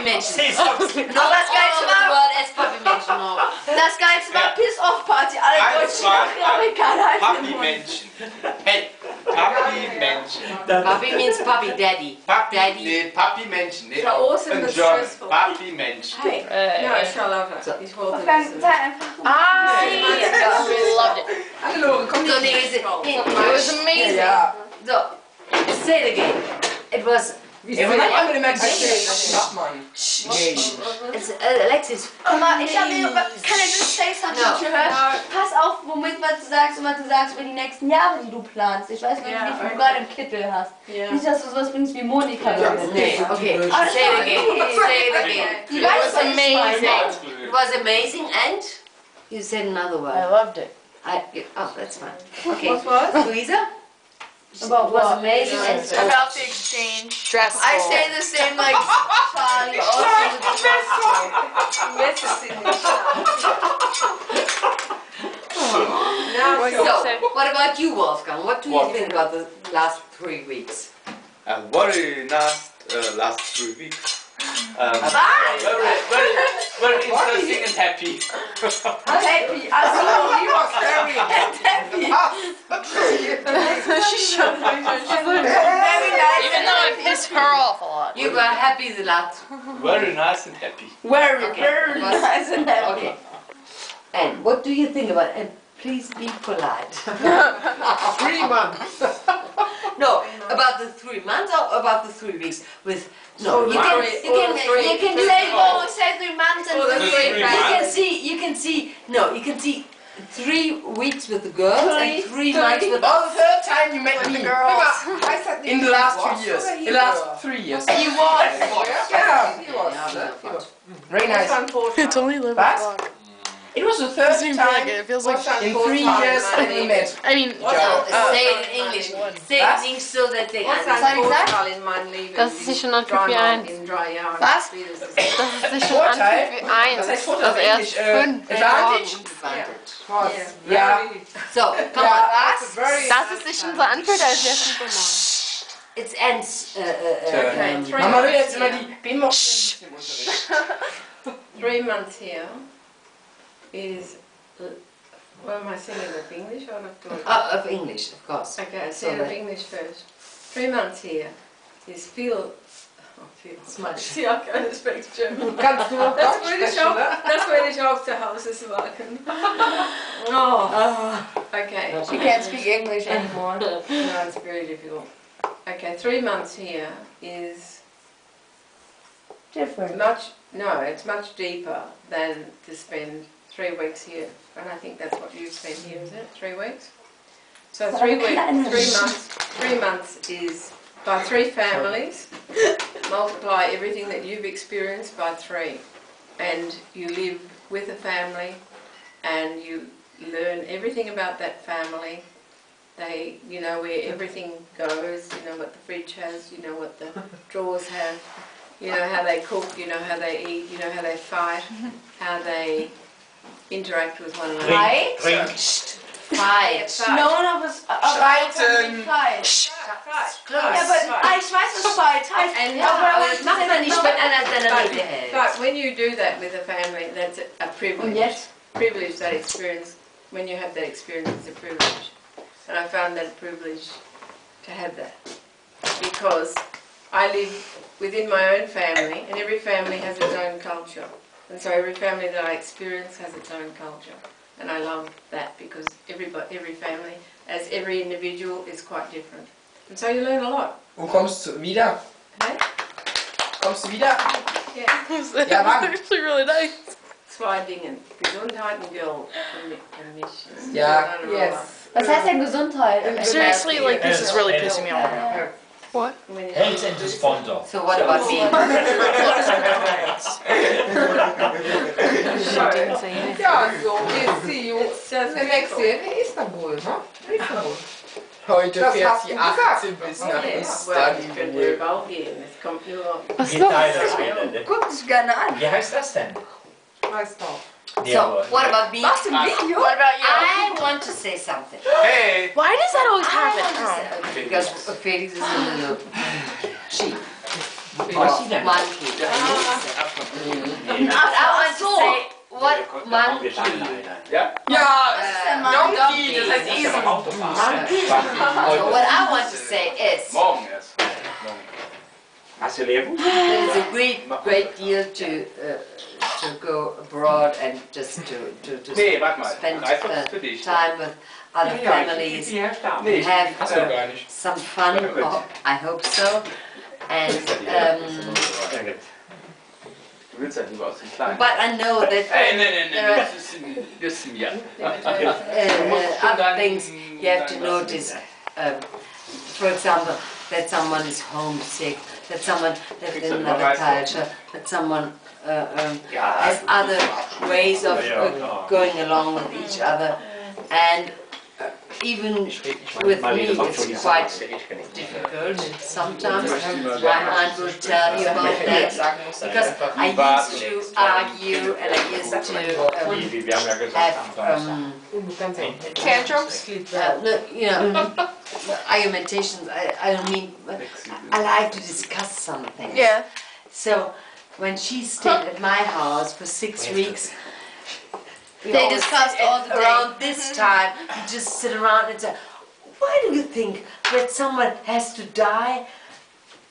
Menschen. Aber das Geilste war... Das Geilste war Piss-Off-Party. Alle deutschen Amerikaner Papi-Menschen. Hey, Papi-Menschen. Papi means puppy, daddy. Papi, nee, Papi-Menschen. Nee, awesome in and German. stressful. Papi-Menschen. No, Charlotte. Ich wollte I loved it. Hannelore, komm So, nicht. it was amazing. Ja. So, say it again. It was... Ey, was hat man mit dem Alexis. Guck mal, ich habe Can I just say something gehört? Pass auf, womit was du sagst und was du sagst über die nächsten Jahre, die du planst. Ich weiß nicht, wie viel du gerade im Kittel hast. Nicht, dass du sowas bringst wie Monika. Nee, okay. Say it again. Say it again. Die weiß was Amazing. It was amazing and you said another word. I loved it. Oh, that's fine. Okay. What? Louisa? About what was amazing and About the exchange. Stressful. I say the same like Charlie. So, what about you, Wolfgang? What do you think about the last 3 weeks? Very nice last 3 weeks. Very interesting and happy. Happy. Also, he was very happy. Very nice. Even though I pissed her off a lot. You were happy the last. Very nice and happy. Very nice and happy. Okay. And what do you think about it? And please be polite. 3 months. No, about the 3 months or about the 3 weeks with no. You can say say 3 months and you can see 3 weeks with the girls and 3 months with Oh, the third time you met me. girls. In the last 2 years. In the last 3 years. He was. Yeah, he was. Very nice. It's only 11 What? o'clock. It was the third Doesn't feel like time it. It feels like in 3 years that we met. I mean, say it in English. Say it in English so that they understand. Das ist sich schon an Typ 1. Was? Das ist sich schon an Vorteil? Typ Was 1. heißt Vorteil? Also erst 5 Advantage? Was? Ja. So, come on. Dass es sich schon so anfühlt, als wäre es nicht It's ends. Mama will jetzt immer die B-Motion im Unterricht. 3 months here is, well, am I saying it of English or not? Of English, of course. Okay, I'll say it of English first. 3 months here is feel. See, I can't speak German. Kannst du That's British auch zu Hause sagen. Okay. She can't speak English anymore. No, it's very difficult. Okay, 3 months here is Different. it's much deeper than to spend 3 weeks here. And I think that's what you've spent here, is it? 3 weeks? So 3 weeks, 3 months is by 3 families, multiply everything that you've experienced by 3. And you live with a family and you learn everything about that family. You know where everything goes, you know what the fridge has, you know what the drawers have, you know how they cook, you know how they eat, you know how they fight, how they interact with one another. Fight? Fight. No one of us Streiten. fight. Ja, aber ich weiß, was fight heißt. Aber das macht man nicht, wenn einer seiner Liebe hält. But when you do that with a family, that's a privilege. Yes. Privilege, that experience, when you have that experience, it's a privilege. And I found that a privilege to have that. Because I live within my own family, and every family has its own culture. And so every family that I experience has its own culture. And I love that because every family, as every individual, is quite different. And so you learn a lot. Wo kommst du wieder? Hey? Kommst du wieder? Yeah. Ja, wann? actually really nice. 2 Dinge. Gesundheit und Geld für mich. Ja, yes. Was heißt denn Gesundheit? Seriously, like this is really pissing me off. What? Health and responder. So what about me? Ja, so, we'll see you the next year in Istanbul, ne? Istanbul. Heute fährt sie 18 bis nach Istanbul. Was ist los? Guck dich gerne an. Wie heißt das denn? Weiß doch. So, what about me? Machst du ein Video? What about you? I want to say something. Hey! Why does that always I happen? want to say, because Felix is in the cheap. monkey. But I want to say, what monkey? Ja? Ja, Donkey, das heißt Esel. So what I want to say is, Morgen erst. Hast du Lehrbuch? that it's a great deal to go abroad and just to Nee, warte mal. spend Reifung ist für dich. time with other families, Nee, have Hast du gar nicht. some fun. Or I hope so. And Du willst ja lieber aus dem Kleinen. but I know that Nee, there are das ist ein bisschen ja. other things you have to notice. For example, that someone is homesick, that someone lives in another culture, that someone has other ways of going along with each other, and even with me it's quite difficult sometimes. My aunt will tell you about that, because I used to argue and I used to have Tantrums? argumentations. I don't mean, I like to discuss something. Yeah. So when she stayed at my house for 6 weeks, They discussed all the day. around this time, you just sit around and say, why do you think that someone has to die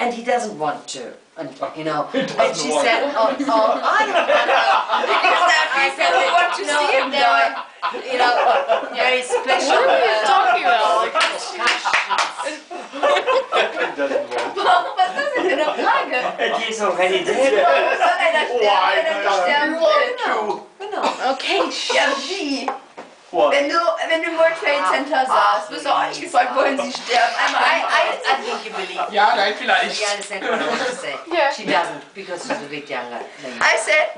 and he doesn't want to? And, and she said, I don't know. Because there are people who want to see him die. Very special. What are you talking about? Was ist denn eine Frage? Die ist already dead. Soll einer sterben, wenn er nicht sterben will? Genau. Okay, Ja, wie? Wenn du im World Trade Center saßt, wirst du auch nicht gefragt, wohin sie sterben. Einmal I think you believe. Ja, nein, vielleicht. You understand what I want to say? Yeah. She doesn't, because she's a bit younger than you. I said,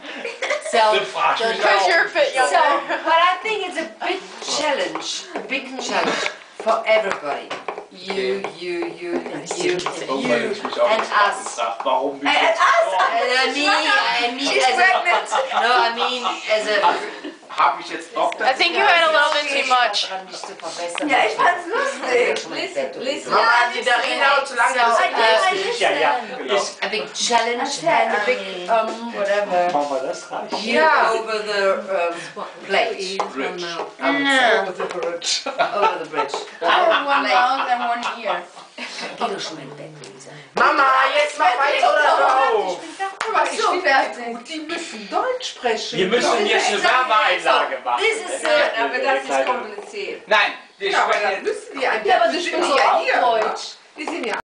So, because you're a bit younger. but I think it's a big challenge for everybody. You, and and us. Warum bist and us, And me she's as pregnant. I mean as a... Hab ich jetzt Doktor? I think you had a little bit too much. Ja, ich fand's lustig. Listen. Mama, die Darina haut zu lange das Ja, ja. It's a big challenge and a big whatever. Mama, das reicht. Here over the plate. Rich. Over the bridge. I have one mouth and one ear. Geh doch schon mal ins Bett, Lisa. Mama, jetzt mach weiter oder so. Ich bin fertig. Die müssen Deutsch sprechen. Wir müssen jetzt eine Werbeeinlage machen. This is Aber das ist kompliziert. Nein, wir Ja, aber dann sprechen. müssen die ein Ja, aber du sprichst ja